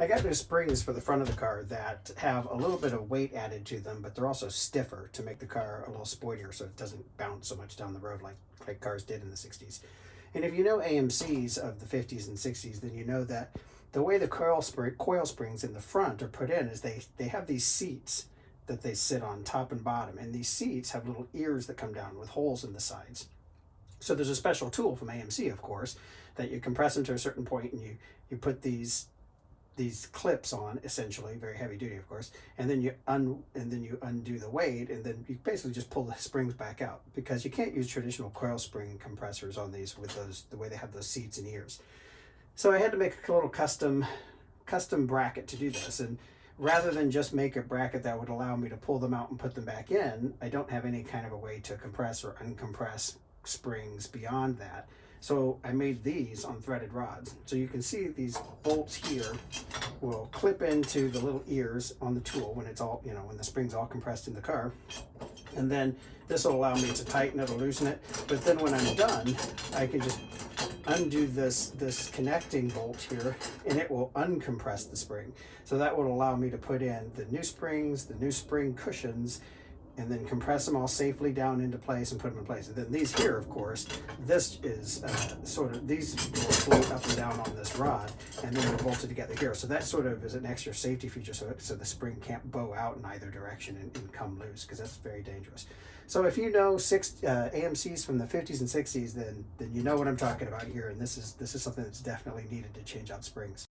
I got new springs for the front of the car that have a little bit of weight added to them, but they're also stiffer to make the car a little sportier so it doesn't bounce so much down the road like cars did in the 60s. And if you know AMCs of the 50s and 60s, then you know that the way the coil springs in the front are put in is they have these seats that they sit on top and bottom. And these seats have little ears that come down with holes in the sides. So there's a special tool from AMC, of course, that you compress them to a certain point and you put these clips on, essentially very heavy duty, of course, and then you undo the weight, and then you basically just pull the springs back out, because you can't use traditional coil spring compressors on these with those, the way they have those seats and ears. So I had to make a little custom bracket to do this, and rather than just make a bracket that would allow me to pull them out and put them back in, I don't have any kind of a way to compress or uncompress springs beyond that. So I made these on threaded rods. So you can see these bolts here will clip into the little ears on the tool when it's all, when the spring's all compressed in the car. And then this will allow me to tighten it or loosen it. But then when I'm done, I can just undo this connecting bolt here, and it will uncompress the spring. So that would allow me to put in the new springs, the new spring cushions, and then compress them all safely down into place and put them in place. And then these here, of course, this is these will float up and down on this rod, and then they're bolted together here. So that sort of is an extra safety feature, so the spring can't bow out in either direction and come loose, because that's very dangerous. So if you know AMCs from the 50s and 60s, then you know what I'm talking about here, and this is something that's definitely needed to change out springs.